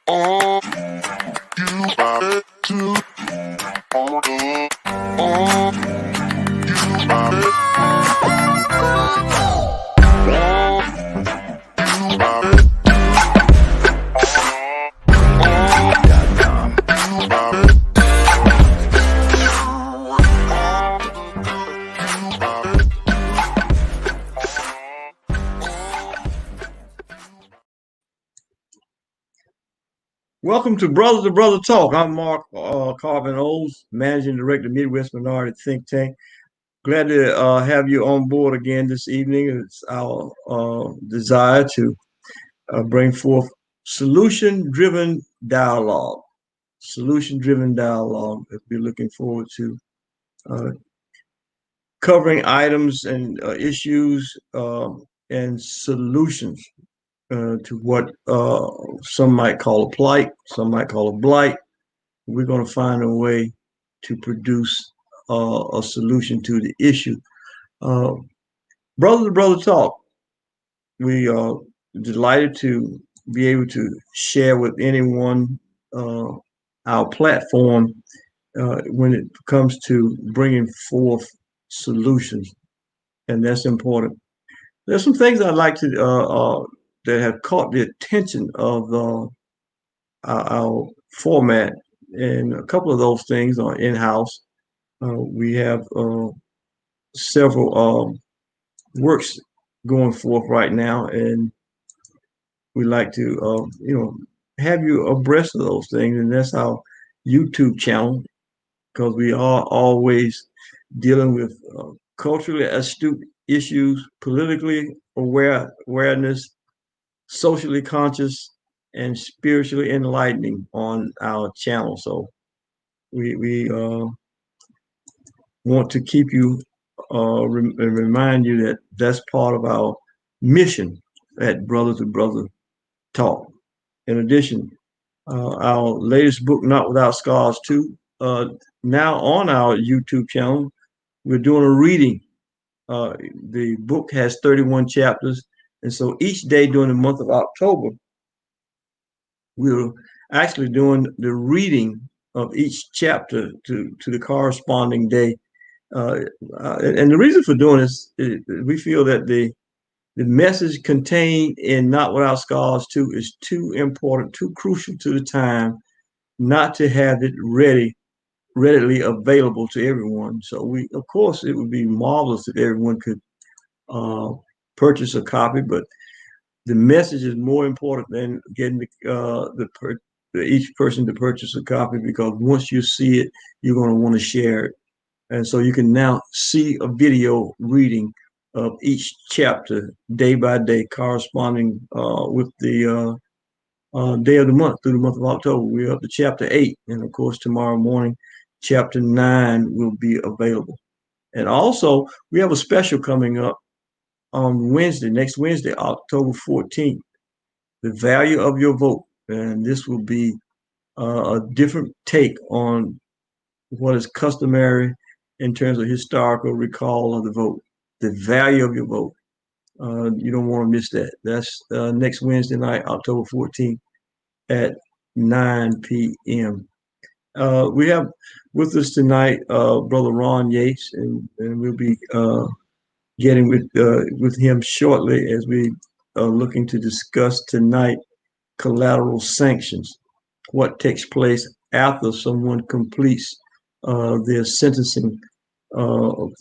Oh, you got it too. Oh, oh, you got it. Oh, you got it. You got it. Welcome to Brother Talk. I'm Mark Carvin Oles, Managing Director, Midwest Minority Think Tank. Glad to have you on board again this evening. It's our desire to bring forth solution-driven dialogue. Solution-driven dialogue. We're looking forward to uh, covering items and issues and solutions to what some might call a plight, some might call a blight. We're going to find a way to produce a solution to the issue. Uh, Brother to Brother Talk, we are delighted to be able to share with anyone uh, our platform when it comes to bringing forth solutions, and that's important. There's some things I'd like to that have caught the attention of our format, and a couple of those things are in-house. We have several works going forth right now, and we like to, have you abreast of those things. And that's our YouTube channel, because we are always dealing with culturally astute issues, politically awareness, socially conscious, and spiritually enlightening on our channel. So we want to keep you and remind you that that's part of our mission at Brother to Brother Talk. In addition, our latest book, Not Without Scars 2, now on our YouTube channel, we're doing a reading. The book has 31 chapters, and so each day during the month of October, we're actually doing the reading of each chapter to the corresponding day. And the reason for doing this is we feel that the message contained in Not Without Scars 2 is too important, too crucial to the time not to have it readily available to everyone. So of course, it would be marvelous if everyone could uh, purchase a copy, but the message is more important than getting each person to purchase a copy, because once you see it, you're going to want to share it. And so you can now see a video reading of each chapter day by day, corresponding with the day of the month through the month of October. We're up to chapter 8. And of course, tomorrow morning, chapter 9 will be available. And also, we have a special coming up on next Wednesday, October 14th, the value of your vote. And this will be a different take on what is customary in terms of historical recall of the vote, the value of your vote. You don't want to miss that. That's next Wednesday night, October 14th at 9 p.m. We have with us tonight Brother Ron Yates, and we'll be getting with him shortly as we are looking to discuss tonight collateral sanctions, what takes place after someone completes their sentencing,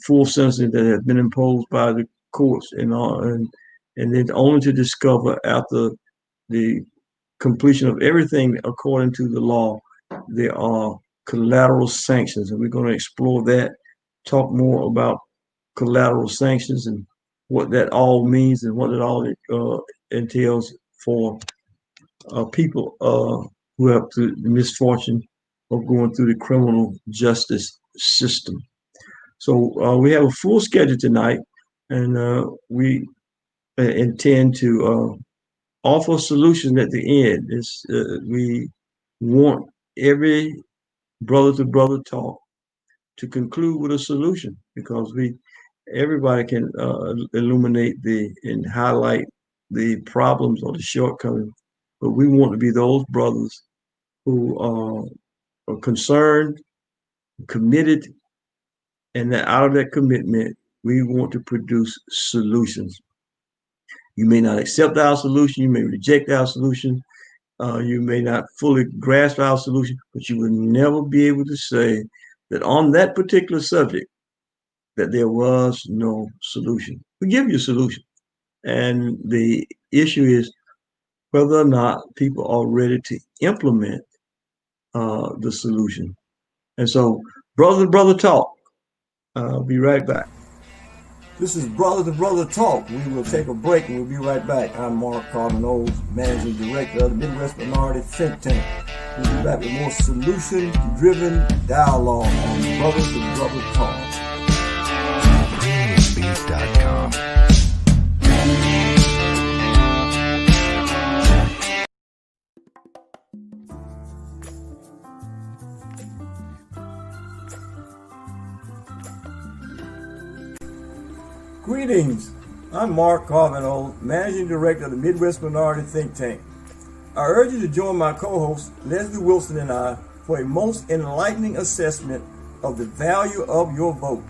full sentencing that has been imposed by the courts, and then only to discover after the completion of everything according to the law, there are collateral sanctions, and we're going to explore that, talk more about collateral sanctions and what that all means and what it all entails for people who have the misfortune of going through the criminal justice system. So we have a full schedule tonight, and we intend to offer solutions at the end. We want every brother to brother talk to conclude with a solution, because everybody can illuminate and highlight the problems or the shortcomings but we want to be those brothers who are concerned, committed, and that out of that commitment, we want to produce solutions. You may not accept our solution, you may reject our solution, you may not fully grasp our solution, but you will never be able to say that on that particular subject that there was no solution. We give you a solution. And the issue is whether or not people are ready to implement the solution. And so, brother to brother talk. I'll be right back. This is Brother to Brother Talk. We will take a break and we'll be right back. I'm Mark Carbon-Oles, Managing Director of the Midwest Minority Think Tank. We'll be back with more solution-driven dialogue on Brother to Brother Talk. PremiumBeef.com. Greetings. I'm Mark Carbon-Oles, Managing Director of the Midwest Minority Think Tank. I urge you to join my co-host, Leslie Wilson, and I for a most enlightening assessment of the value of your vote.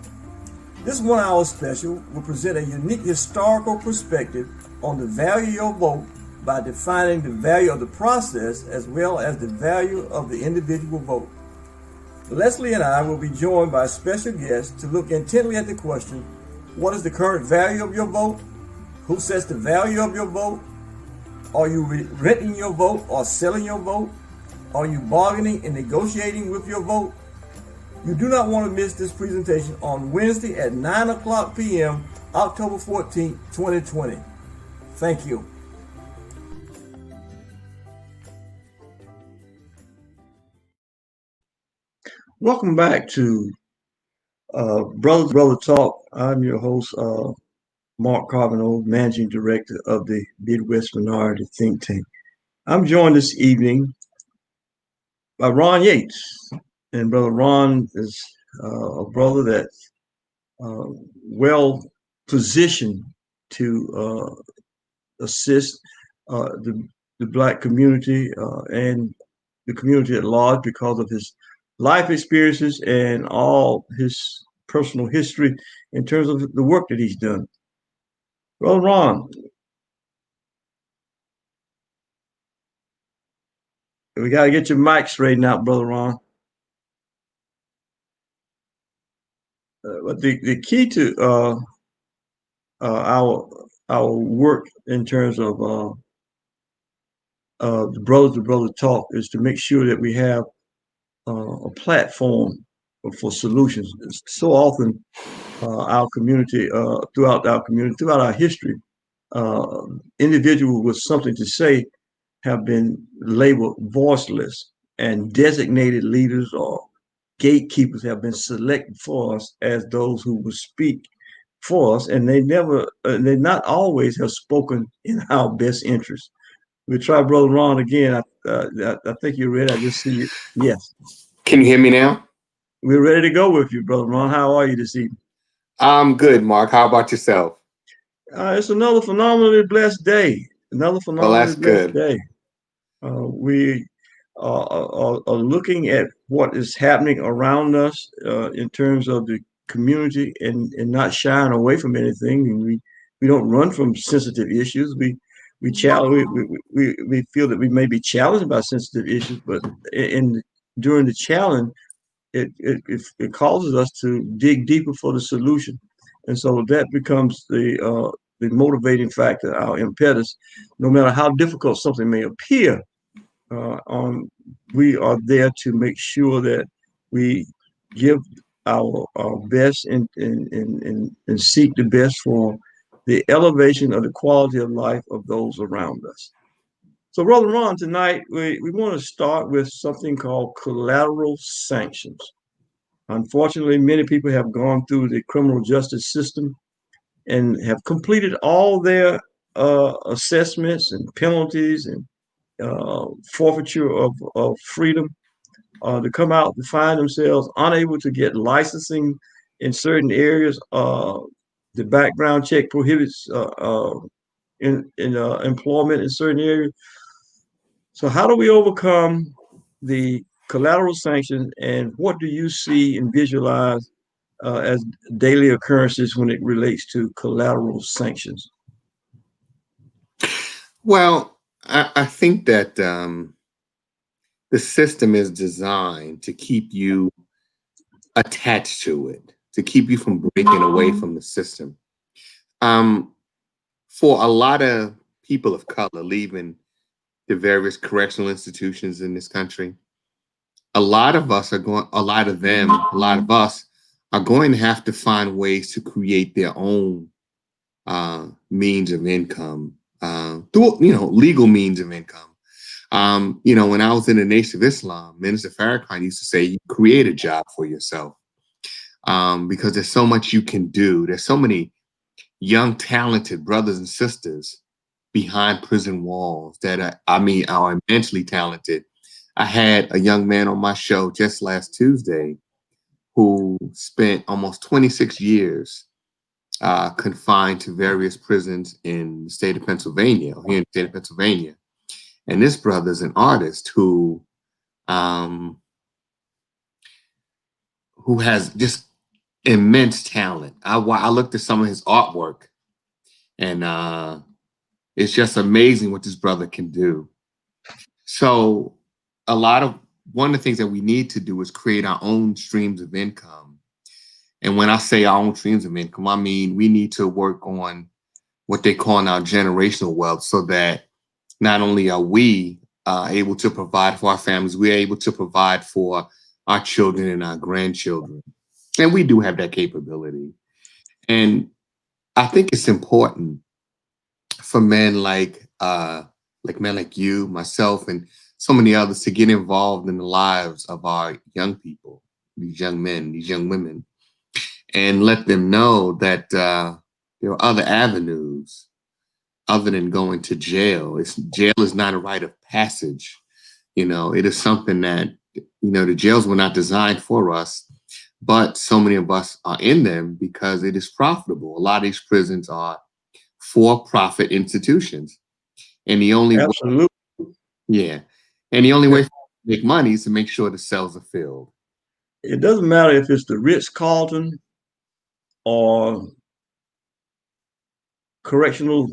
This 1-hour special will present a unique historical perspective on the value of your vote by defining the value of the process as well as the value of the individual vote. Leslie and I will be joined by special guests to look intently at the question, what is the current value of your vote? Who sets the value of your vote? Are you renting your vote or selling your vote? Are you bargaining and negotiating with your vote? You do not want to miss this presentation on Wednesday at 9 o'clock p.m., October 14, 2020. Thank you. Welcome back to Brother Talk. I'm your host, Mark Carbon-Oles, Managing Director of the Midwest Minority Think Tank. I'm joined this evening by Ron Yates. And Brother Ron is a brother that's well positioned to assist the Black community and the community at large because of his life experiences and all his personal history in terms of the work that he's done. Well, Ron, we got to get your mic straightened out, Brother Ron. But the key to our work in terms of the brother to brother talk is to make sure that we have a platform for solutions. So often, our community, throughout our history, individuals with something to say have been labeled voiceless, and designated leaders or gatekeepers have been selected for us as those who will speak for us, and they not always have spoken in our best interest. We'll try Brother Ron again. I think you're ready. I just see you. Yes. Can you hear me now? We're ready to go with you, Brother Ron. How are you this evening? I'm good, Mark. How about yourself? It's another phenomenally blessed day. That's good. Day. We are looking at what is happening around us in terms of the community and not shying away from anything. And we don't run from sensitive issues. We feel that we may be challenged by sensitive issues, but during the challenge, it causes us to dig deeper for the solution, and so that becomes the motivating factor, our impetus. No matter how difficult something may appear, we are there to make sure that we give our best and seek the best for the elevation of the quality of life of those around us. So, Brother Ron, tonight we want to start with something called collateral sanctions. Unfortunately, many people have gone through the criminal justice system and have completed all their assessments and penalties and forfeiture of freedom to come out and find themselves unable to get licensing in certain areas. The background check prohibits employment in certain areas. So how do we overcome the collateral sanctions, and what do you see and visualize as daily occurrences when it relates to collateral sanctions? Well, I think that the system is designed to keep you attached to it, to keep you from breaking away from the system. Um, for a lot of people of color leaving the various correctional institutions in this country, a lot of us are going, a lot of them, a lot of us are going to have to find ways to create their own means of income, through, legal means of income. When I was in the Nation of Islam, Minister Farrakhan used to say, you create a job for yourself, because there's so much you can do. There's so many young, talented brothers and sisters behind prison walls that are immensely talented. I had a young man on my show just last Tuesday who spent almost 26 years confined to various prisons in the state of Pennsylvania, here in the state of Pennsylvania. And this brother's an artist who has just immense talent. I looked at some of his artwork, and it's just amazing what this brother can do. So one of the things that we need to do is create our own streams of income. And when I say our own streams of income, I mean we need to work on what they call now generational wealth, so that not only are we able to provide for our families, we're able to provide for our children and our grandchildren. And we do have that capability. And I think it's important for men like men like you, myself, and so many others to get involved in the lives of our young people, these young men, these young women, and let them know that there are other avenues other than going to jail. Jail is not a rite of passage. It is something that, the jails were not designed for us, but so many of us are in them because it is profitable. A lot of these prisons are for-profit institutions. And the only Absolutely. way to make money is to make sure the cells are filled. It doesn't matter if it's the Ritz-Carlton or correctional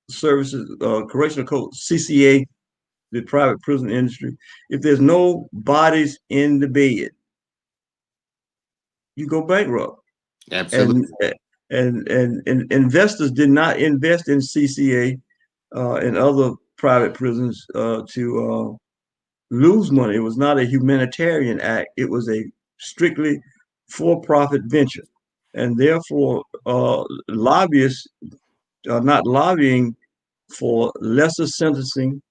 services, correctional code, CCA, the private prison industry. If there's no bodies in the bed, you go bankrupt. Absolutely. And investors did not invest in CCA and other private prisons to lose money. It was not a humanitarian act. It was a strictly for-profit venture. And therefore, lobbyists are not lobbying for lesser sentencing,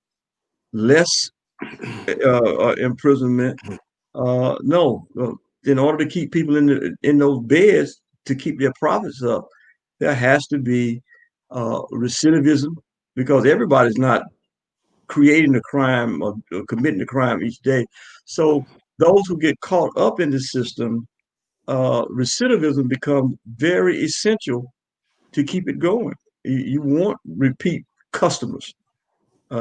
less imprisonment. No, in order to keep people in those beds to keep their profits up, there has to be recidivism, because everybody's not creating a crime or committing a crime each day. So those who get caught up in the system, recidivism becomes very essential to keep it going. You want repeat customers.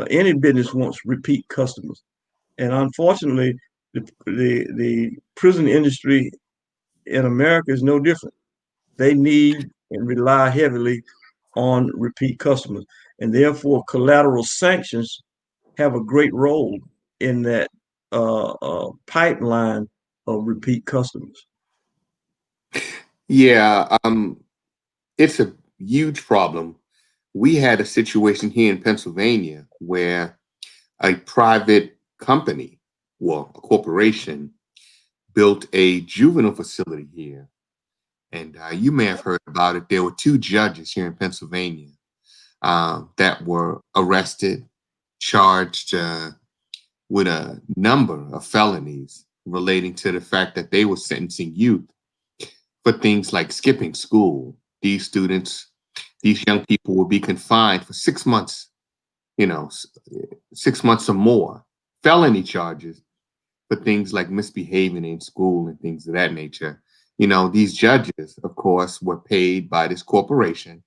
Any business wants repeat customers. And unfortunately, the prison industry in America is no different. They need and rely heavily on repeat customers. And therefore, collateral sanctions have a great role in that pipeline of repeat customers. Yeah, it's a huge problem. We had a situation here in Pennsylvania where a private company, well, a corporation, built a juvenile facility here. And you may have heard about it. There were 2 judges here in Pennsylvania that were arrested, charged with a number of felonies relating to the fact that they were sentencing youth for things like skipping school. These young people will be confined for 6 months, 6 months or more, felony charges for things like misbehaving in school and things of that nature. These judges, of course, were paid by this corporation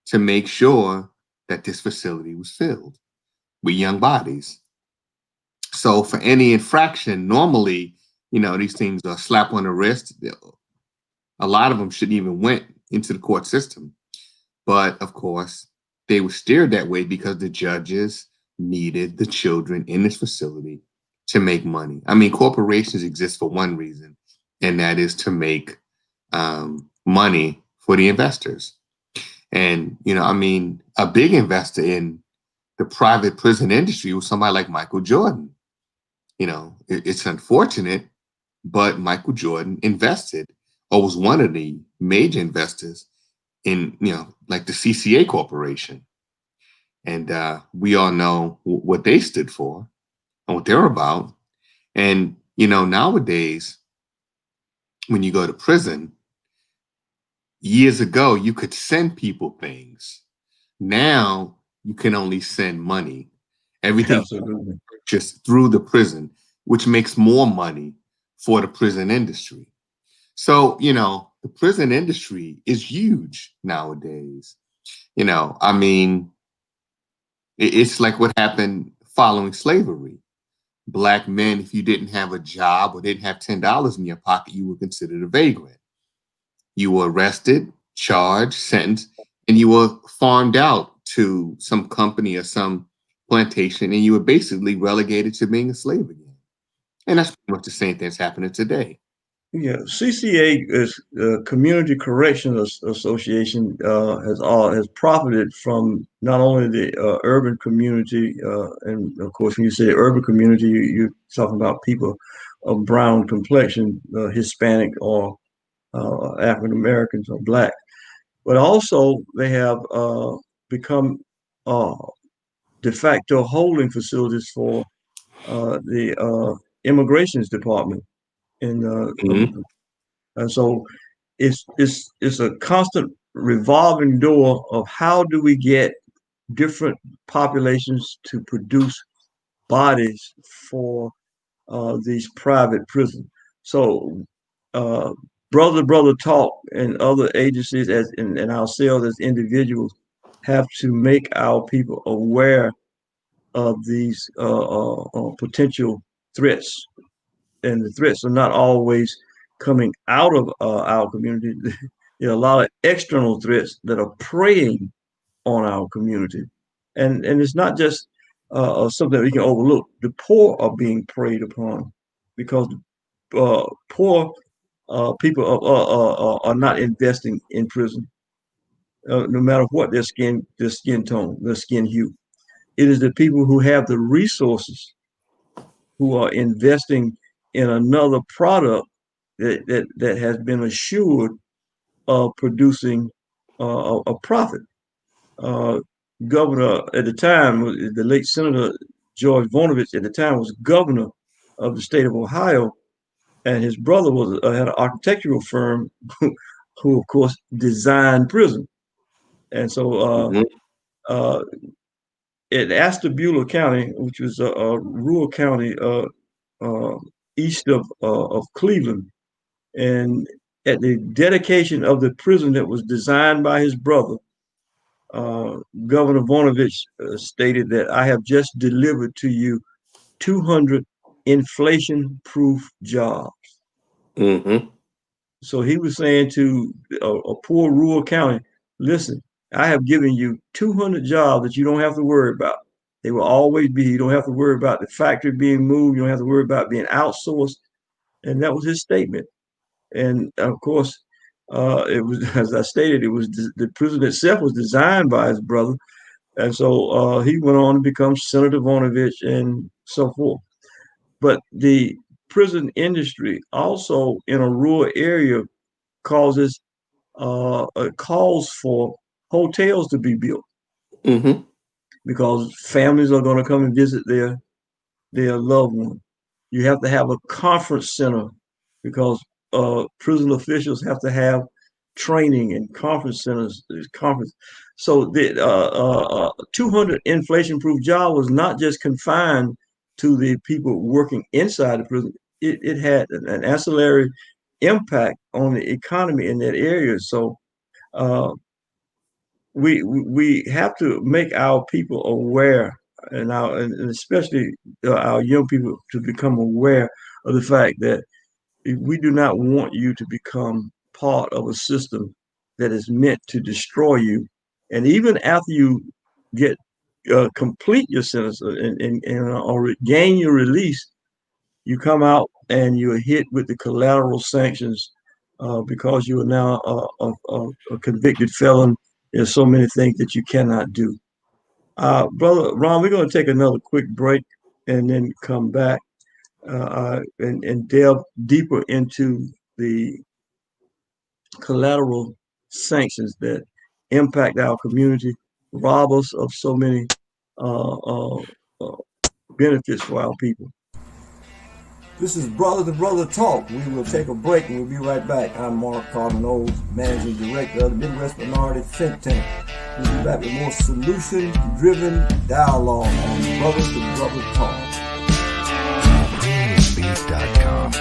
to make sure that this facility was filled with young bodies. So for any infraction, normally, these things are a slap on the wrist. A lot of them shouldn't even went into the court system. But of course, they were steered that way because the judges needed the children in this facility to make money. I mean, corporations exist for one reason, and that is to make money for the investors. And, a big investor in the private prison industry was somebody like Michael Jordan. It's unfortunate, but Michael Jordan invested, or was one of the major investors in, like the CCA Corporation. And we all know what they stood for and what they're about. And, nowadays, when you go to prison, years ago, you could send people things. Now you can only send money. Everything just through the prison, which makes more money for the prison industry. So, the prison industry is huge nowadays. It's like what happened following slavery. Black men, if you didn't have a job or didn't have $10 in your pocket, you were considered a vagrant. You were arrested, charged, sentenced, and you were farmed out to some company or some plantation, and you were basically relegated to being a slave again. And that's pretty much the same thing that's happening today. Yeah, CCA is Community Corrections Association has profited from not only the urban community, and of course, when you say urban community, you're talking about people of brown complexion, Hispanic or African Americans or Black, but also they have become de facto holding facilities for the immigrations department. Mhm. And so it's a constant revolving door of how do we get different populations to produce bodies for these private prisons. So uh, Brother Talk and other agencies and ourselves as individuals have to make our people aware of these potential threats, and the threats are not always coming out of our community. There are a lot of external threats that are preying on our community, and it's not just something that we can overlook. The poor are being preyed upon because poor people are not investing in prison, no matter what their skin tone, their skin hue. It is the people who have the resources who are investing in another product that has been assured of producing a profit. Governor at the time, the late Senator George Voinovich at the time was governor of the state of Ohio, and his brother had an architectural firm who of course designed prison. And so uh, in Ashtabula County, which was a rural county uh, east of Cleveland, and at the dedication of the prison that was designed by his brother, Governor Voinovich stated that I have just delivered to you 200 inflation-proof jobs. Mm-hmm. So he was saying to a poor rural county, listen, I have given you 200 jobs that you don't have to worry about. They will always be. You don't have to worry about the factory being moved. You don't have to worry about being outsourced. And that was his statement. And of course, it was, as I stated, it was the prison itself was designed by his brother. And so he went on to become Senator Voinovich and so forth. But the prison industry also in a rural area causes calls for hotels to be built Mm-hmm. because families are going to come and visit their loved one. You have to have a conference center because prison officials have to have training and conference centers. Conference. So the 200 inflation-proof job was not just confined to the people working inside the prison. It had an ancillary impact on the economy in that area. So we have to make our people aware, and especially our young people to become aware of the fact that we do not want you to become part of a system that is meant to destroy you. And even after you get complete your sentence or gain your release, you come out and you're hit with the collateral sanctions because you are now a convicted felon. There's so many things that you cannot do. Brother Ron, we're going to take another quick break and then come back and delve deeper into the collateral sanctions that impact our community, rob us of so many uh, uh, uh, benefits for our people. This is Brother to Brother Talk. We will take a break and we'll be right back. I'm Mark Carbonell, Managing Director of the Midwest Minority Think Tank. We'll be back with more solution-driven dialogue on Brother to Brother Talk. Beef.com.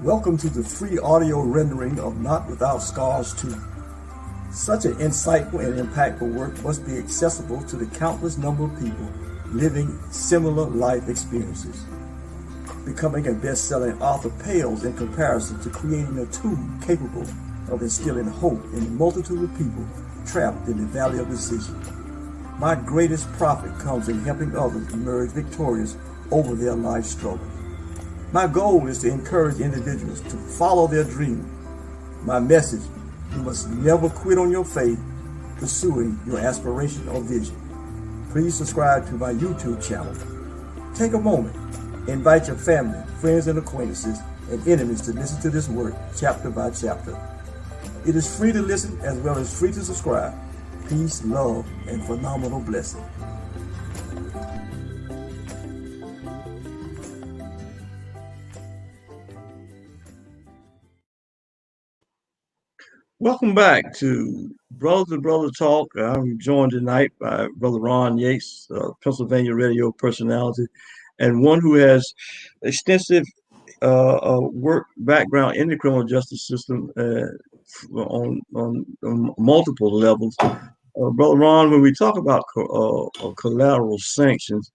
Welcome to the free audio rendering of Not Without Scars 2. Such an insightful and impactful work must be accessible to the countless number of people living similar life experiences. Becoming a best-selling author pales in comparison to creating a tool capable of instilling hope in the multitude of people trapped in the valley of decision. My greatest profit comes in helping others emerge victorious over their life struggles. My goal is to encourage individuals to follow their dream. My message: you must never quit on your faith, pursuing your aspiration or vision. Please subscribe to my YouTube channel. Take a moment, invite your family, friends and acquaintances, and enemies to listen to this work chapter by chapter. It is free to listen as well as free to subscribe. Peace, love, and phenomenal blessing. Welcome back to Brother Talk. I'm joined tonight by Brother Ron Yates, Pennsylvania radio personality, and one who has extensive work background in the criminal justice system on multiple levels. Brother Ron, when we talk about collateral sanctions,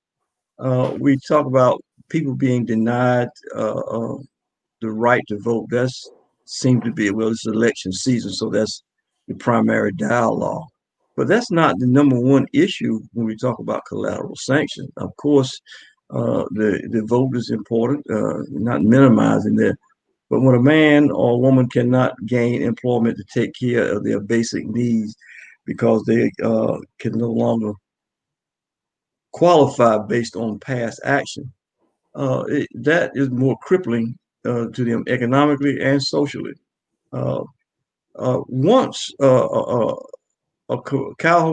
we talk about people being denied the right to vote. That's seems to be, well, it's election season, so that's the primary dialogue. But that's not the number one issue when we talk about collateral sanctions. Of course, the vote is important, not minimizing that. But when a man or a woman cannot gain employment to take care of their basic needs because they can no longer qualify based on past action, that is more crippling to them economically and socially. Once Cuyahoga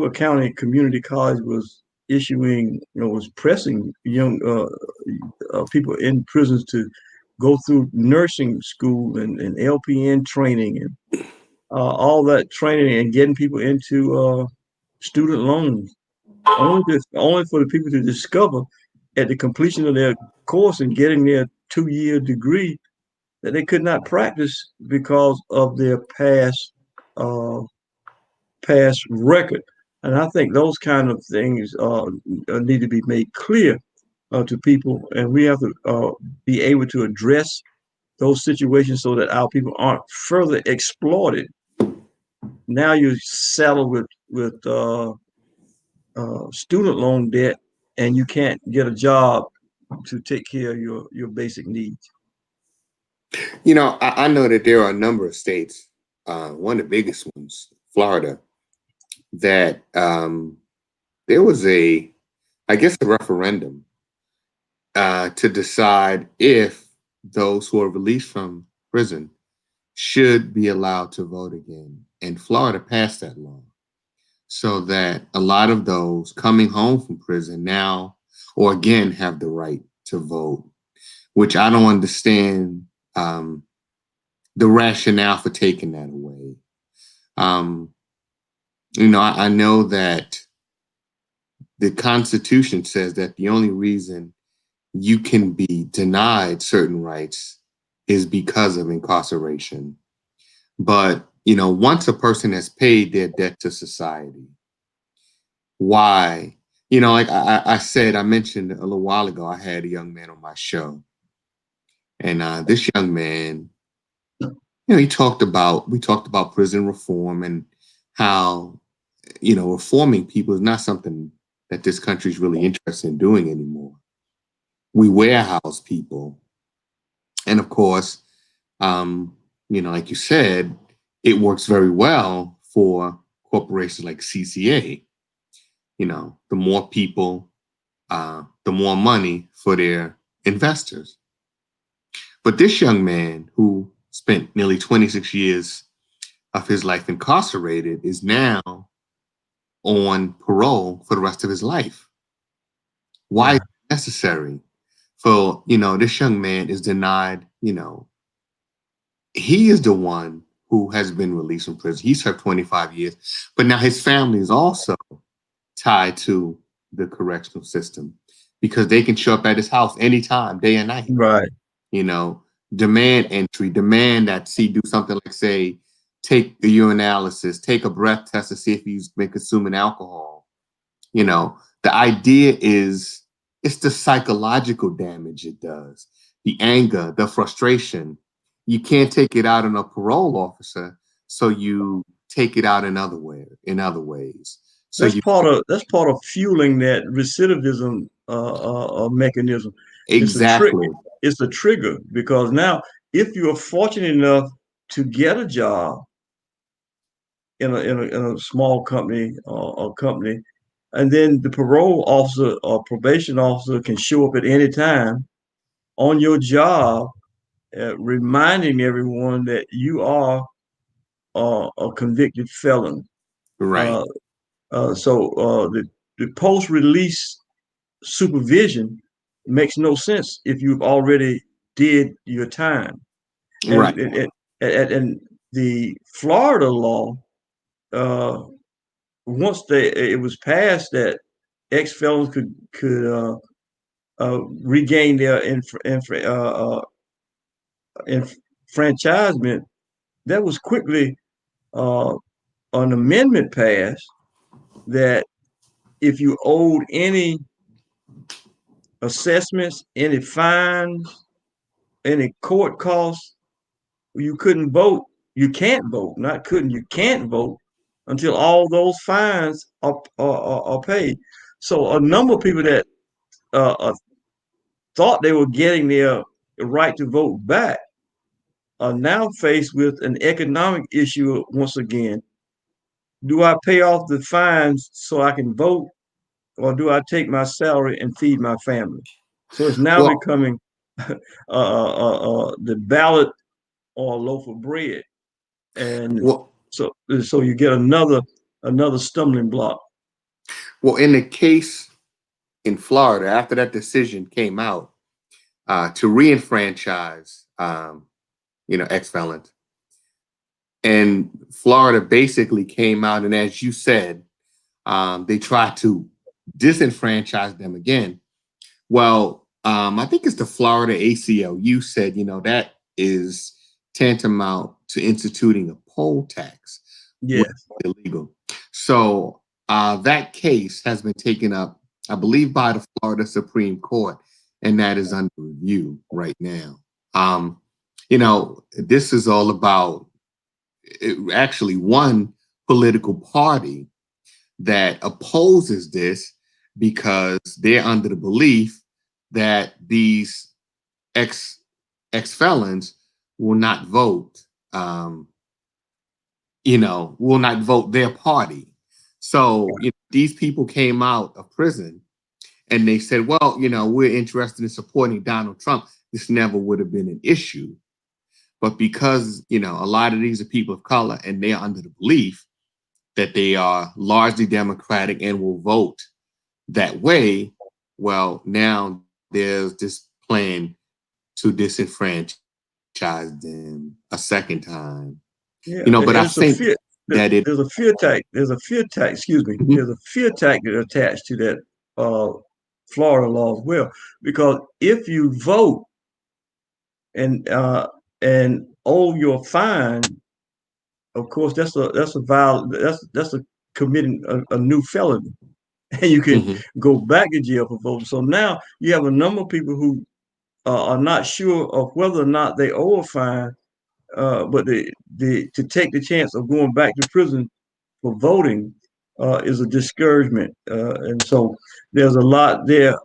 County Community College was was pressing young people in prisons to go through nursing school and LPN training and all that training and getting people into student loans, only for the people to discover at the completion of their course and getting their 2-year degree that they could not practice because of their past record. And I think those kind of things need to be made clear to people, and we have to be able to address those situations so that our people aren't further exploited. Now you're saddled with student loan debt, and you can't get a job to take care of your basic needs. You know, I know that there are a number of states, one of the biggest ones, Florida, that there was a referendum to decide if those who are released from prison should be allowed to vote again. And Florida passed that law so that a lot of those coming home from prison now or again have the right to vote, which I don't understand the rationale for taking that away. I know that the Constitution says that the only reason you can be denied certain rights is because of incarceration. But, once a person has paid their debt to society, why? Like I mentioned a little while ago, I had a young man on my show. And this young man, we talked about prison reform and how, reforming people is not something that this country is really interested in doing anymore. We warehouse people. And of course, like you said, it works very well for corporations like CCA. The more people, the more money for their investors. But this young man who spent nearly 26 years of his life incarcerated is now on parole for the rest of his life. Why is it necessary? For, this young man is denied, he is the one who has been released from prison. He served 25 years, but now his family is also tied to the correctional system because they can show up at his house anytime, day and night. Right. Demand entry, demand that he do something like, say, take a urinalysis, take a breath test to see if he's been consuming alcohol. The idea is it's the psychological damage it does, the anger, the frustration. You can't take it out on a parole officer, so you take it out in other ways. So that's part of fueling that recidivism mechanism. Exactly. It's a trigger because now if you are fortunate enough to get a job in a small company or company, and then the parole officer or probation officer can show up at any time on your job, reminding everyone that you are a convicted felon. Right. So the post-release supervision makes no sense if you've already did your time. Right. And the Florida law, once it was passed that ex-felons could regain their enfranchisement, that was quickly an amendment passed that if you owed any assessments, any fines, any court costs, you couldn't vote. You can't vote, not couldn't, you can't vote until all those fines are paid. So a number of people that thought they were getting their right to vote back are now faced with an economic issue once again. Do I pay off the fines so I can vote, or do I take my salary and feed my family? So it's now becoming the ballot or a loaf of bread, and so you get another stumbling block. Well, in the case in Florida, after that decision came out to re-enfranchise, ex-felons, and Florida basically came out, and as you said, they tried to disenfranchise them again. Well, I think it's the Florida ACLU said, that is tantamount to instituting a poll tax. Yes. Illegal. So that case has been taken up, I believe, by the Florida Supreme Court, and that is under review right now. This is all about actually one political party that opposes this because they're under the belief that these ex-felons will not vote, will not vote their party. So these people came out of prison and they said, well, we're interested in supporting Donald Trump. this never would have been an issue. But because, a lot of these are people of color and they are under the belief that they are largely Democratic and will vote that way, well, now there's this plan to disenfranchise them a second time. Yeah, But I it's a think fear. that it, There's a fear tactic. There's a fear tactic. Excuse me. Mhm. There's a fear tactic attached to that Florida law as well. Because if you vote and owe your fine, of course that's a committing a new felony, and you can Mhm. go back to jail for voting. So now you have a number of people who are not sure of whether or not they owe a fine, but to take the chance of going back to prison for voting is a discouragement, and so there's a lot there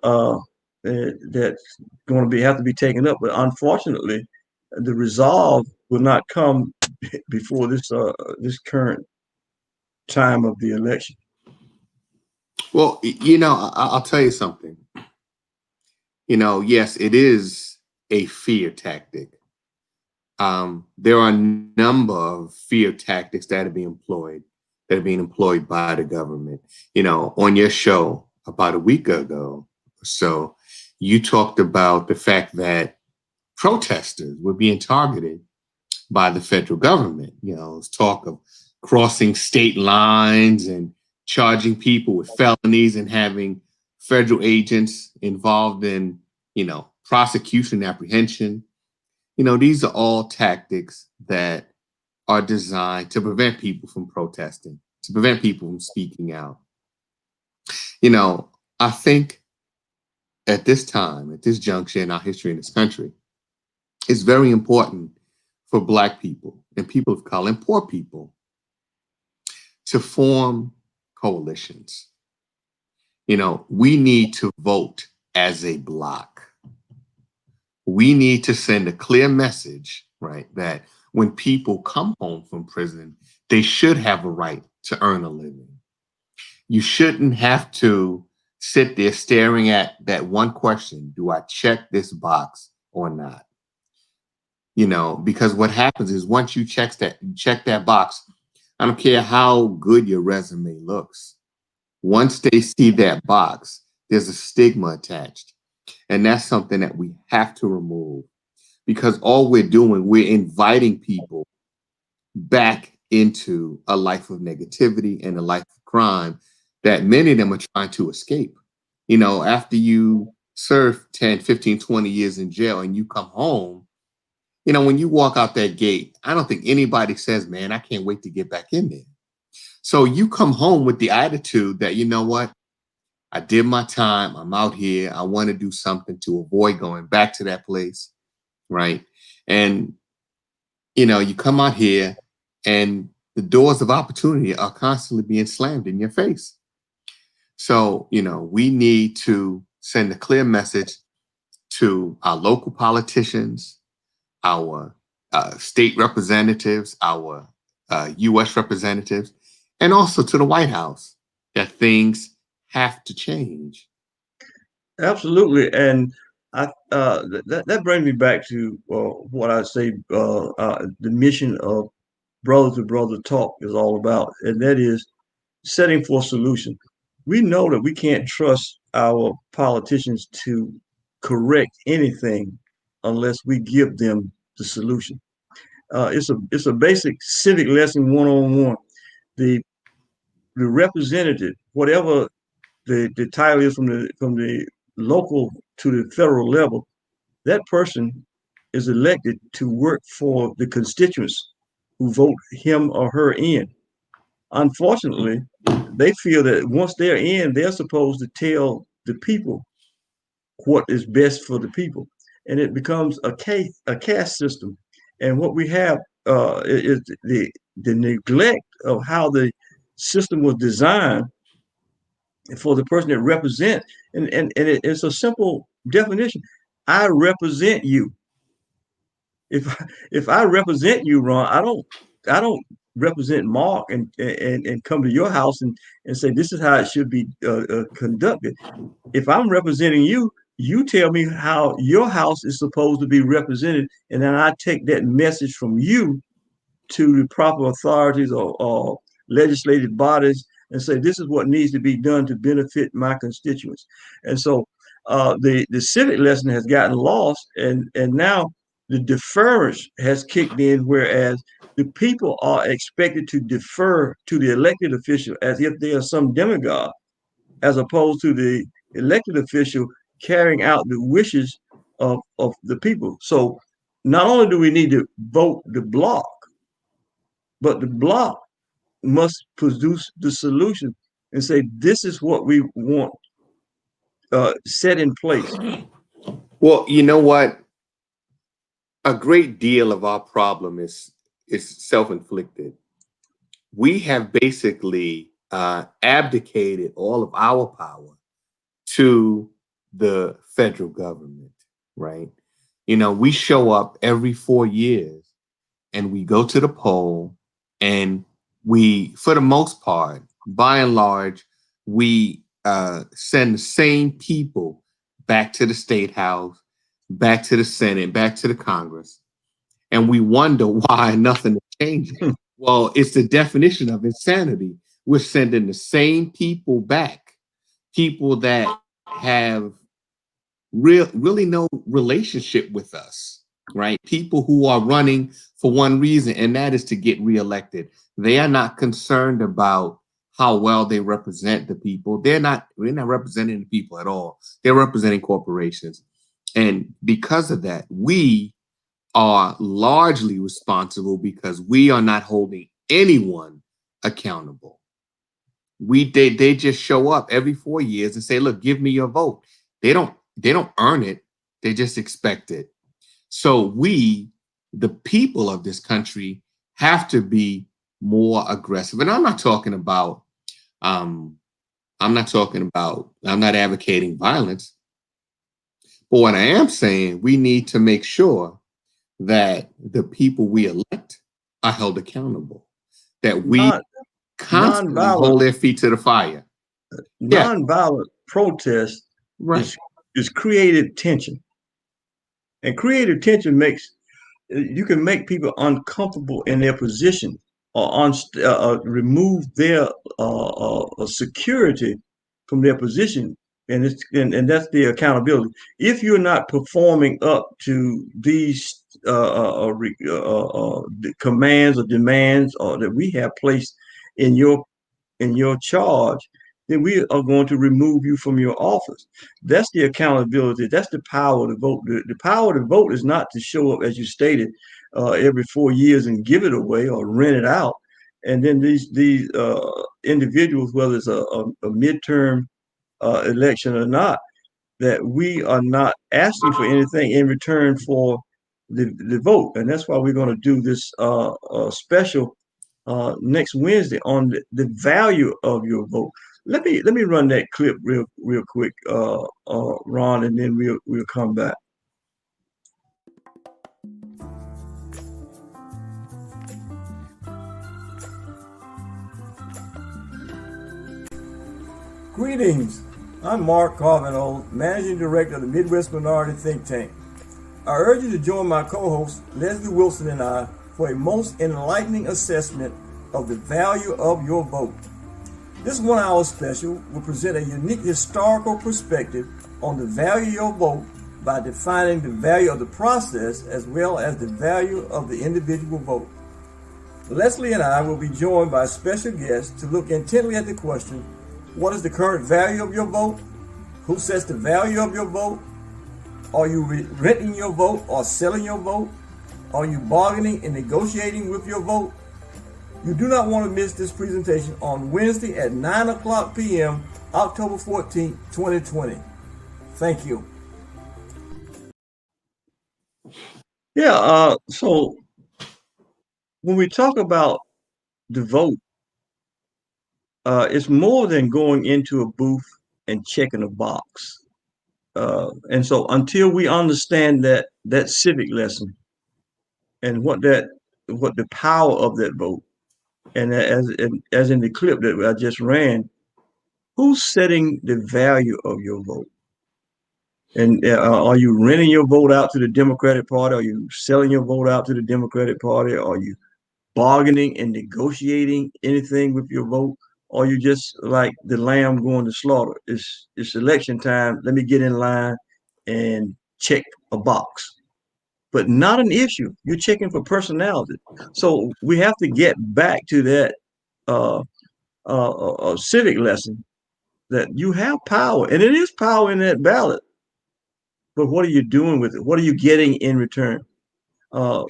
that's going to have to be taken up. But unfortunately, the resolve will not come before this current time of the election. Well, I'll tell you something. Yes, it is a fear tactic. There are a number of fear tactics that are being employed by the government. On your show about a week ago or so, you talked about the fact that protesters were being targeted by the federal government. There's talk of crossing state lines and charging people with felonies and having federal agents involved in, prosecution, apprehension. These are all tactics that are designed to prevent people from protesting, to prevent people from speaking out. I think at this time, at this juncture in our history in this country, it's very important for Black people and people of color and poor people to form coalitions. We need to vote as a block. We need to send a clear message, right, that when people come home from prison, they should have a right to earn a living. You shouldn't have to sit there staring at that one question: do I check this box or not? Because what happens is once you check that box, I don't care how good your resume looks. Once they see that box, there's a stigma attached. And that's something that we have to remove, because all we're inviting people back into a life of negativity and a life of crime that many of them are trying to escape. After you serve 10, 15, 20 years in jail and you come home, when you walk out that gate, I don't think anybody says, man, I can't wait to get back in there. So you come home with the attitude that, you know what? I did my time. I'm out here. I want to do something to avoid going back to that place. Right. And, you come out here and the doors of opportunity are constantly being slammed in your face. So, we need to send a clear message to our local politicians, our state representatives, our U.S. representatives, and also to the White House that things have to change. Absolutely, and that brings me back to what I say the mission of Brother to Brother Talk is all about, and that is setting for solution. We know that we can't trust our politicians to correct anything unless we give them the solution. It's a basic civic lesson 101. The the representative, whatever the title is from the local to the federal level, that person is elected to work for the constituents who vote him or her in. Unfortunately, they feel that once they're in, they're supposed to tell the people what is best for the people, and it becomes a caste system. And what we have is the neglect of how the system was designed for the person that represent, and it's a simple definition. I represent you. If I represent you, Ron, I don't represent Mark and come to your house and say this is how it should be conducted. If I'm representing you, You tell me how your house is supposed to be represented, and then I take that message from you to the proper authorities or legislative bodies and say this is what needs to be done to benefit my constituents. And so the civic lesson has gotten lost, and now the deference has kicked in, whereas the people are expected to defer to the elected official as if they are some demigod, as opposed to the elected official carrying out the wishes of the people. So not only do we need to vote the block, but the block must produce the solution and say, this is what we want set in place. Well, you know what? A great deal of our problem is self-inflicted. We have basically abdicated all of our power to the federal government, right? You know, we show up every 4 years and we go to the poll, and we, for the most part, by and large, we send the same people back to the state house, back to the Senate, back to the Congress, and we wonder why nothing is changing. Well, it's the definition of insanity. We're sending the same people back, people that have really no relationship with us, right? People who are running for one reason, and that is to get reelected. They are not concerned about how well they represent the people. They're not representing the people at all. They're representing corporations. And because of that, we are largely responsible because we are not holding anyone accountable. They just show up every 4 years and say, look, give me your vote. They don't earn it. They just expect it. So we, the people of this country, have to be more aggressive. And I'm not advocating violence. But what I am saying, we need to make sure that the people we elect are held accountable, that we constantly hold their feet to the fire. Nonviolent protest is creative tension. And creative tension you can make people uncomfortable in their position, or remove their security from their position. And that's the accountability. If you're not performing up to these commands or demands that we have placed in your charge, then we are going to remove you from your office. That's the accountability. That's the power to vote. The power to vote is not to show up, as you stated, every 4 years and give it away or rent it out. And then these individuals, whether it's a midterm election or not, that we are not asking for anything in return for the vote. And that's why we're going to do this special next Wednesday on the value of your vote. Let me run that clip real quick, Ron, and then we'll come back. Greetings. I'm Mark Carbonell, Managing Director of the Midwest Minority Think Tank. I urge you to join my co-host Leslie Wilson and I for a most enlightening assessment of the value of your vote. This 1-hour special will present a unique historical perspective on the value of your vote by defining the value of the process as well as the value of the individual vote. Leslie and I will be joined by special guests to look intently at the question, what is the current value of your vote? Who sets the value of your vote? Are you renting your vote or selling your vote? Are you bargaining and negotiating with your vote? You do not want to miss this presentation on Wednesday at 9:00 p.m., October 14, 2020. Thank you. Yeah, so when we talk about the vote, it's more than going into a booth and checking a box. And so until we understand that civic lesson and what the power of that vote, and as in the clip that I just ran, who's setting the value of your vote? And are you renting your vote out to the Democratic Party? Are you selling your vote out to the Democratic Party? Are you bargaining and negotiating anything with your vote? Or you just like the lamb going to slaughter? It's election time. Let me get in line and check a box. But not an issue. You're checking for personality. So we have to get back to that uh, civic lesson that you have power, and it is power in that ballot. But what are you doing with it? What are you getting in return? Uh,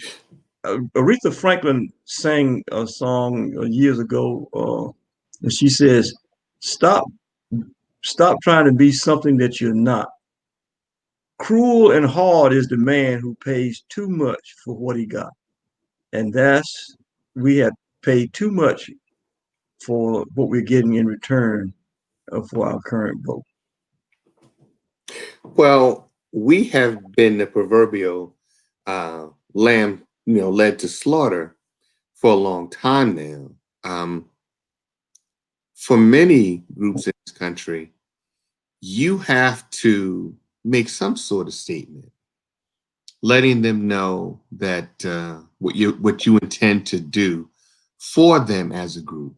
Aretha Franklin sang a song years ago, and she says, "Stop, stop trying to be something that you're not. Cruel and hard is the man who pays too much for what he got." And that's we have paid too much for what we're getting in return for our current vote. Well, we have been the proverbial lamb, led to slaughter for a long time now. For many groups in this country, you have to make some sort of statement, letting them know that what you intend to do for them as a group.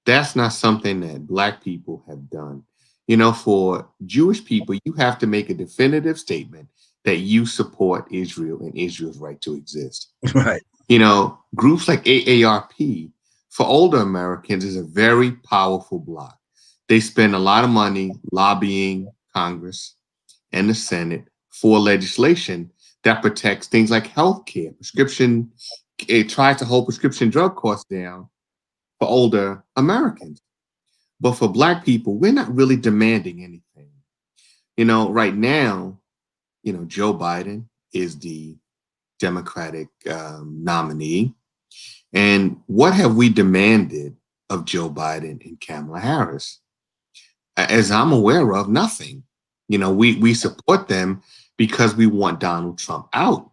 That's not something that Black people have done. For Jewish people, you have to make a definitive statement that you support Israel and Israel's right to exist. Right. Groups like AARP for older Americans is a very powerful bloc. They spend a lot of money lobbying Congress and the Senate for legislation that protects things like health care, prescription. It tries to hold prescription drug costs down for older Americans. But for Black people, we're not really demanding anything. Right now, Joe Biden is the Democratic nominee. And what have we demanded of Joe Biden and Kamala Harris? As I'm aware of, nothing. We support them because we want Donald Trump out.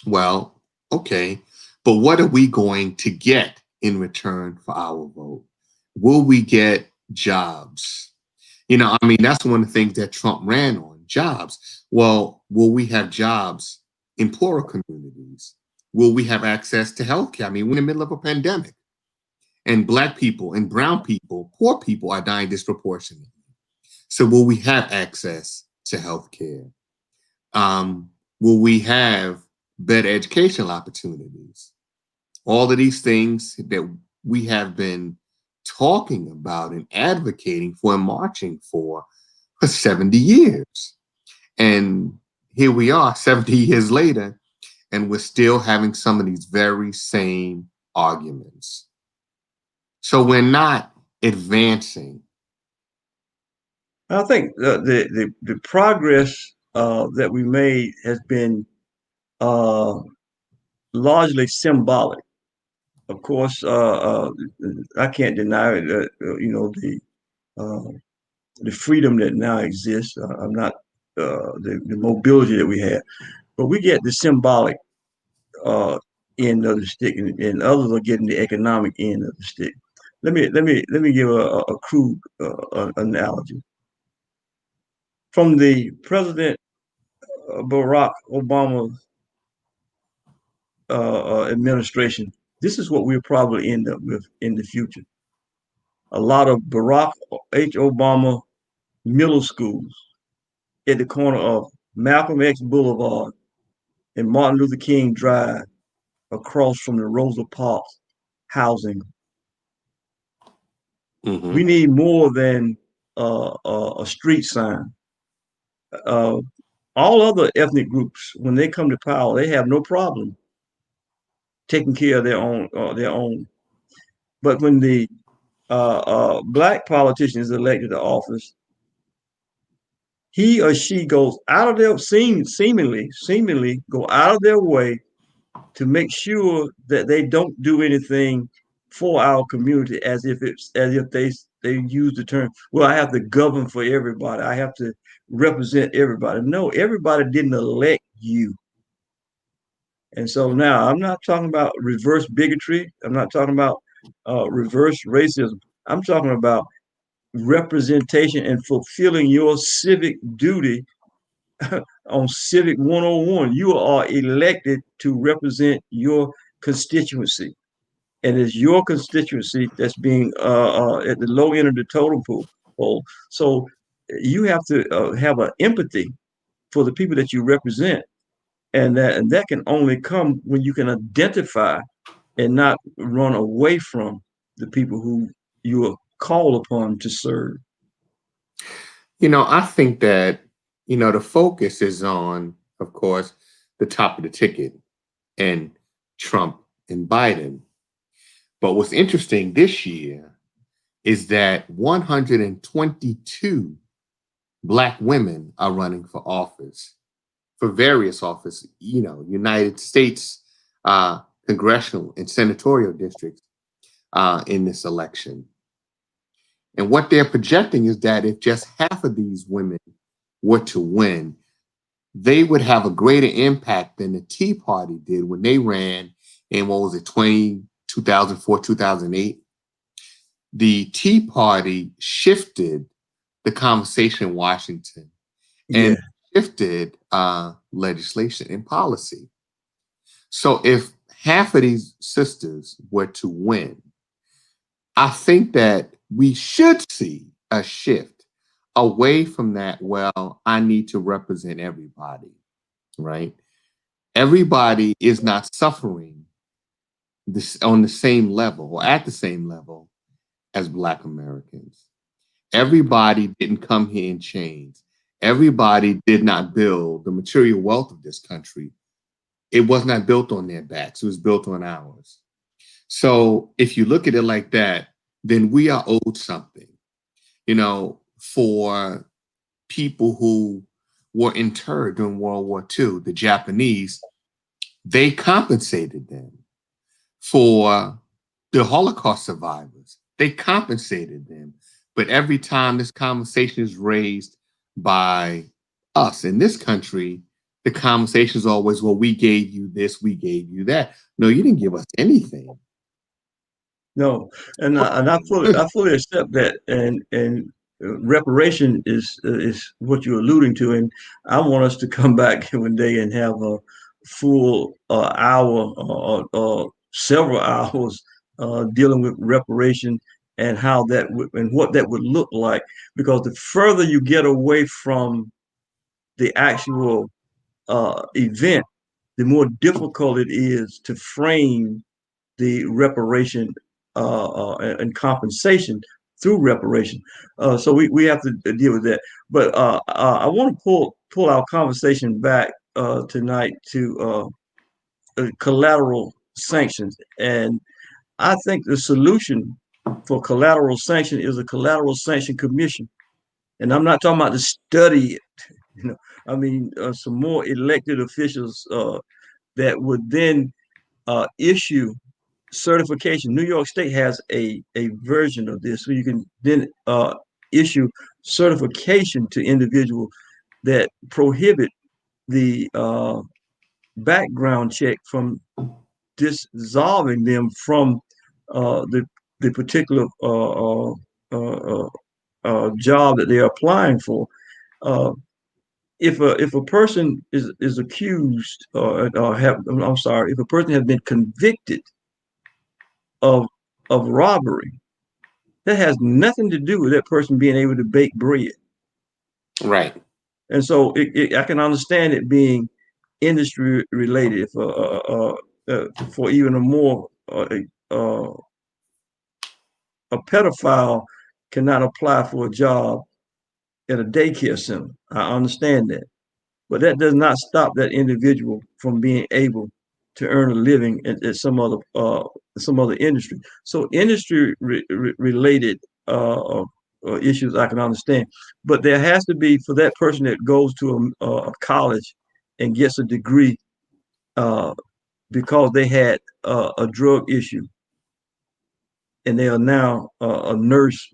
Well, okay, but what are we going to get in return for our vote? Will we get jobs? That's one of the things that Trump ran on, jobs. Well, will we have jobs in poorer communities? Will we have access to healthcare? We're in the middle of a pandemic, and Black people and brown people, poor people are dying disproportionately. So will we have access to healthcare? Will we have better educational opportunities? All of these things that we have been talking about and advocating for and marching for 70 years. And here we are 70 years later, and we're still having some of these very same arguments. So we're not advancing. I think the progress that we made has been largely symbolic. Of course, I can't deny it. The freedom that now exists. I'm not the mobility that we have, but we get the symbolic end of the stick, and others are getting the economic end of the stick. Let me give a crude analogy. From the President Barack Obama administration, this is what we'll probably end up with in the future. A lot of Barack H. Obama middle schools at the corner of Malcolm X Boulevard and Martin Luther King Drive across from the Rosa Parks housing. Mm-hmm. We need more than a street sign. All other ethnic groups, when they come to power, they have no problem taking care of their own. But when the Black politician is elected to office, he or she goes out of their seemingly go out of their way to make sure that they don't do anything for our community, as if they use the term, well, I have to govern for everybody, I have to represent everybody. No, everybody didn't elect you. And so now I'm not talking about reverse bigotry. I'm not talking about reverse racism. I'm talking about representation and fulfilling your civic duty on Civic 101. You are elected to represent your constituency. And it's your constituency that's being at the low end of the totem pole. So you have to have an empathy for the people that you represent. And that can only come when you can identify and not run away from the people who you are called upon to serve. I think that, the focus is on, of course, the top of the ticket and Trump and Biden. But what's interesting this year is that 122 Black women are running for office, for various offices, United States congressional and senatorial districts in this election. And what they're projecting is that if just half of these women were to win, they would have a greater impact than the Tea Party did when they ran in, 2004, 2008. The Tea Party shifted the conversation in Washington and shifted legislation and policy. So if half of these sisters were to win, I think that we should see a shift away from that. Well, I need to represent everybody, right? Everybody is not suffering this on the same level or at the same level as Black Americans. Everybody didn't come here in chains. Everybody did not build the material wealth of this country. It was not built on their backs. It was built on ours. So if you look at it like that, then we are owed something, for people who were interred during World War II, the Japanese, they compensated them. For the Holocaust survivors, they compensated them. But every time this conversation is raised by us in this country, the conversation is always, well, we gave you this, we gave you that. No, you didn't give us anything. No, and I fully accept that, and reparation is what you're alluding to, and I want us to come back one day and have a full hour or several hours dealing with reparation and how that would and what that would look like, because the further you get away from the actual event, the more difficult it is to frame the reparation and compensation through reparation. So we have to deal with that. But I want to pull our conversation back tonight to collateral sanctions. And I think the solution for collateral sanction is a collateral sanction commission. And I'm not talking about to study it. I mean, some more elected officials that would then issue certification. New York State has a version of this, so you can then issue certification to individuals that prohibit the background check from dissolving them from the particular job that they're applying for. If a person is accused or if a person has been convicted of robbery, that has nothing to do with that person being able to bake bread. Right. And so I can understand it being industry related for even a more a pedophile cannot apply for a job at a daycare center. I understand that, but that does not stop that individual from being able to earn a living at some other industry. So industry related issues I can understand, but there has to be, for that person that goes to a college and gets a degree because they had a drug issue and they are now a nurse,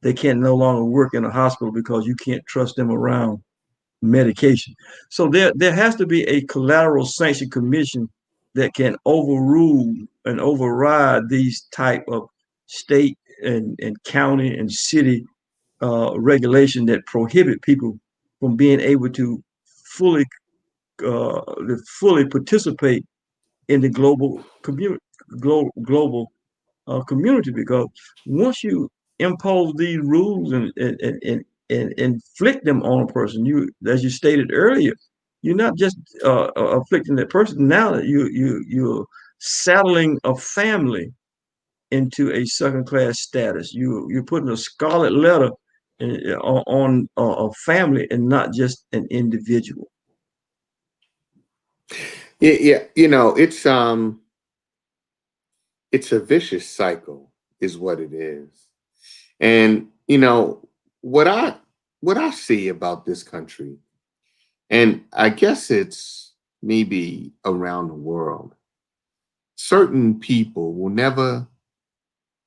they can't no longer work in a hospital because you can't trust them around medication. So there has to be a collateral sanction commission that can overrule and override these type of state and county and city regulation that prohibit people from being able to fully fully participate in the global community, global community. Because once you impose these rules and inflict them on a person, you, as you stated earlier, you're not just afflicting that person. Now that you're saddling a family into a second class status. You're putting a scarlet letter on a family and not just an individual. Yeah, it's a vicious cycle, is what it is. And what I see about this country, and I guess it's maybe around the world, certain people will never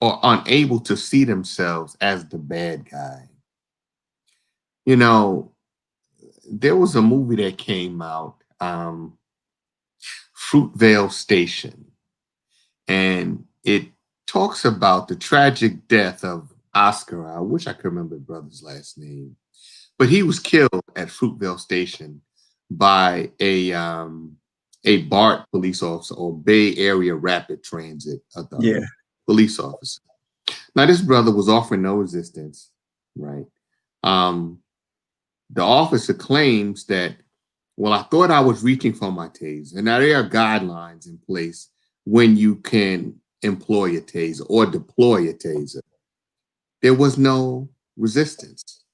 or unable to see themselves as the bad guy. You know, there was a movie that came out, Fruitvale Station, and it talks about the tragic death of Oscar. I wish I could remember the brother's last name, but he was killed at Fruitvale Station by a BART police officer, or Bay Area Rapid Transit Yeah. police officer. Now, this brother was offering no resistance, right? The officer claims that, well, I thought I was reaching for my taser. And now there are guidelines in place when you can employ a taser or deploy a taser. There was no resistance.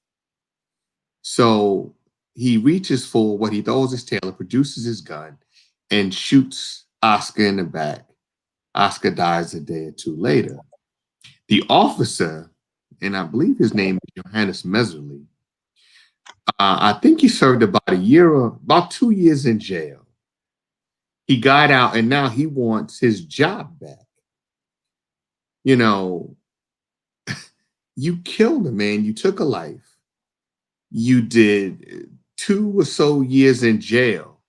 So he reaches for what he thought was his tailor, produces his gun, and shoots Oscar in the back. Oscar dies a day or two later. The officer, and I believe his name is Johannes Messerly, I think he served about 2 years in jail. He got out and now he wants his job back. You killed a man, you took a life, you did 2 or so years in jail,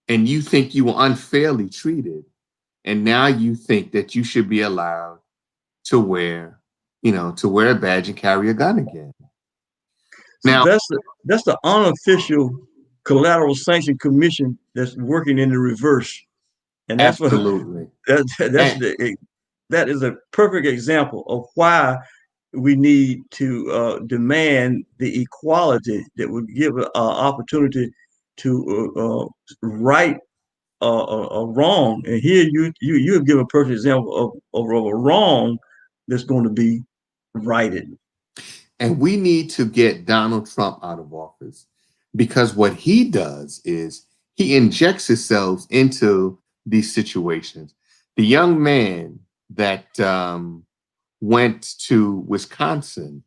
and you think you were unfairly treated. And now you think that you should be allowed to wear a badge and carry a gun again. Now, that's the unofficial collateral sanction commission that's working in the reverse, and that's absolutely. That is a perfect example of why we need to demand the equality that would give an opportunity to right a wrong. And here you have given a perfect example of a wrong that's going to be righted. And we need to get Donald Trump out of office, because what he does is he injects himself into these situations. The young man that went to Wisconsin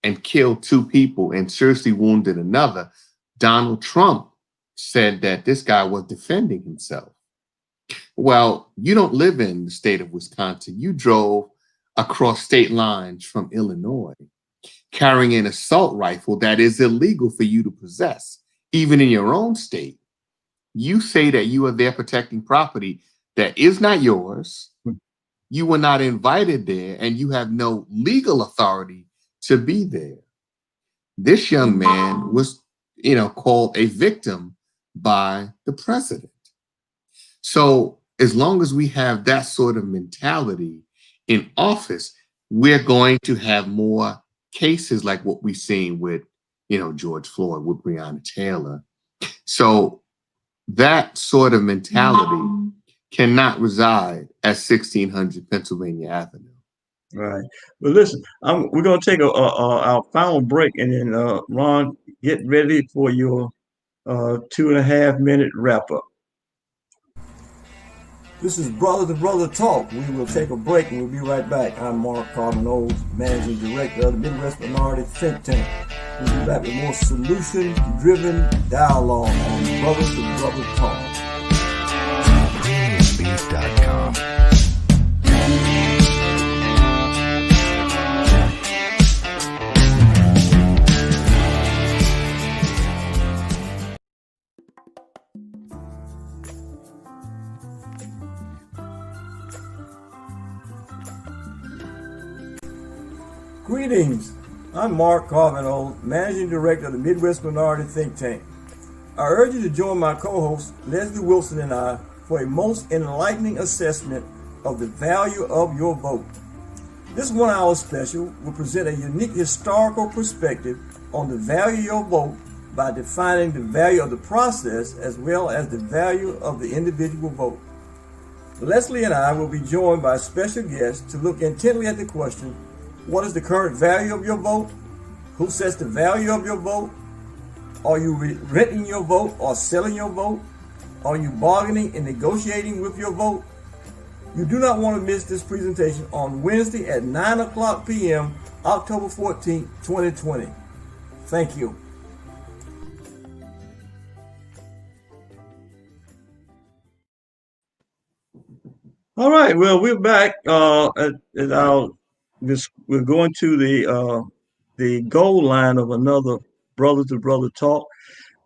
and killed 2 people and seriously wounded another, Donald Trump said that this guy was defending himself. Well, you don't live in the state of Wisconsin. You drove across state lines from Illinois, carrying an assault rifle that is illegal for you to possess, even in your own state. You say that you are there protecting property that is not yours. You were not invited there, and you have no legal authority to be there. This young man was, called a victim by the president. So as long as we have that sort of mentality in office, we're going to have more cases like what we've seen with, George Floyd, with Breonna Taylor. So that sort of mentality cannot reside at 1600 Pennsylvania Avenue. Right. But listen, we're going to take our final break, and then Ron, get ready for your 2.5 minute wrap up. This is Brother to Brother Talk. We will take a break and we'll be right back. I'm Mark Carter-Knowles, Managing Director of the Midwest Minority Think Tank. We'll be back with more solution-driven dialogue on Brother to Brother Talk. Beef.com. Greetings, I'm Mark Carbonell, Managing Director of the Midwest Minority Think Tank. I urge you to join my co-host Leslie Wilson and I for a most enlightening assessment of the value of your vote. This 1 hour special will present a unique historical perspective on the value of your vote by defining the value of the process as well as the value of the individual vote. Leslie and I will be joined by special guests to look intently at the question, what is the current value of your vote? Who sets the value of your vote? Are you renting your vote or selling your vote? Are you bargaining and negotiating with your vote? You do not want to miss this presentation on Wednesday at 9 o'clock p.m., October 14, 2020. Thank you. All right, well, we're back. We're going to the goal line of another brother to brother talk.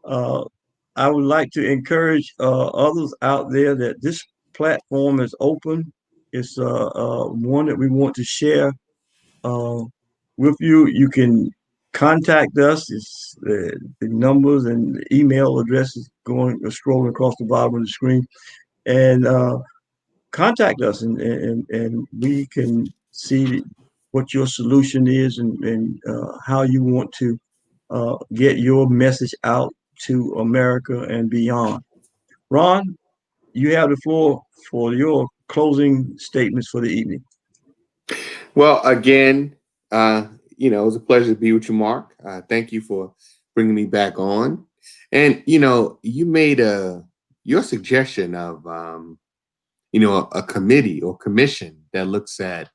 I would like to encourage others out there that this platform is open. It's one that we want to share with you. You can contact us. It's the numbers and the email addresses scrolling across the bottom of the screen, and contact us, and we can see what your solution is and how you want to get your message out to America and beyond. Ron, you have the floor for your closing statements for the evening. Well, again, it was a pleasure to be with you, Mark. Thank you for bringing me back on. And, you made your suggestion of, a committee or commission that looks at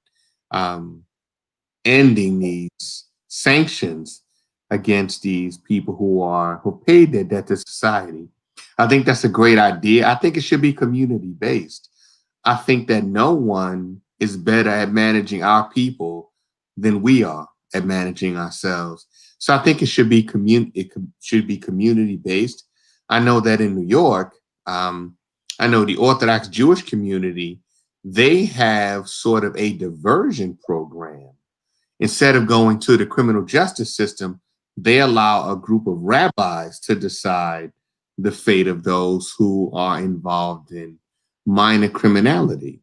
ending these sanctions against these people who paid their debt to society. I think that's a great idea. I think it should be community based. I think that no one is better at managing our people than we are at managing ourselves. So I think it should be community based. I know that in New York, I know the Orthodox Jewish community, they have sort of a diversion program. Instead of going to the criminal justice system, they allow a group of rabbis to decide the fate of those who are involved in minor criminality.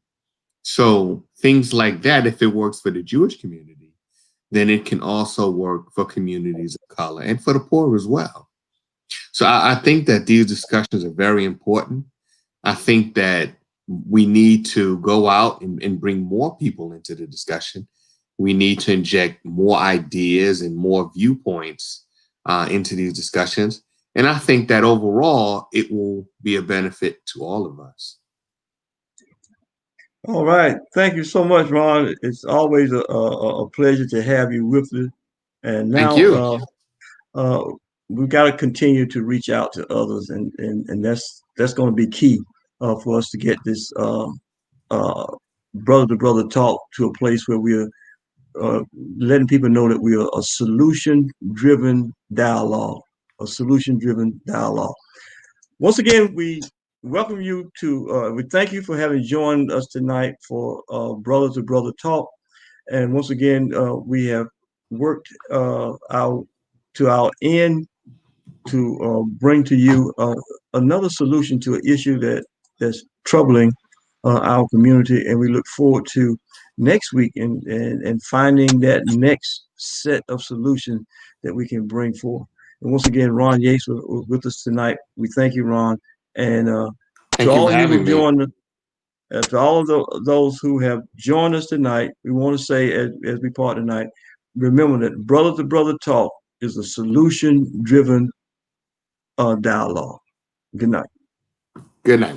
So things like that, if it works for the Jewish community, then it can also work for communities of color and for the poor as well. So I think that these discussions are very important. I think that we need to go out and bring more people into the discussion. We need to inject more ideas and more viewpoints into these discussions. And I think that overall, it will be a benefit to all of us. All right. Thank you so much, Ron. It's always a pleasure to have you with us. And now we've got to continue to reach out to others, and that's going to be key for us to get this brother to brother talk to a place where we're letting people know that we are a solution-driven dialogue, Once again, we welcome you to, we thank you for having joined us tonight for Brother to Brother Talk. And once again, we have worked out to our end to bring to you another solution to an issue that's troubling our community. And we look forward to next week and finding that next set of solutions that we can bring forth. And once again, Ron Yates was with us tonight. We thank you, Ron. And to all of you who joined us, to all of those who have joined us tonight, we want to say as we part tonight, remember that Brother to Brother Talk is a solution-driven dialogue. Good night. Good night.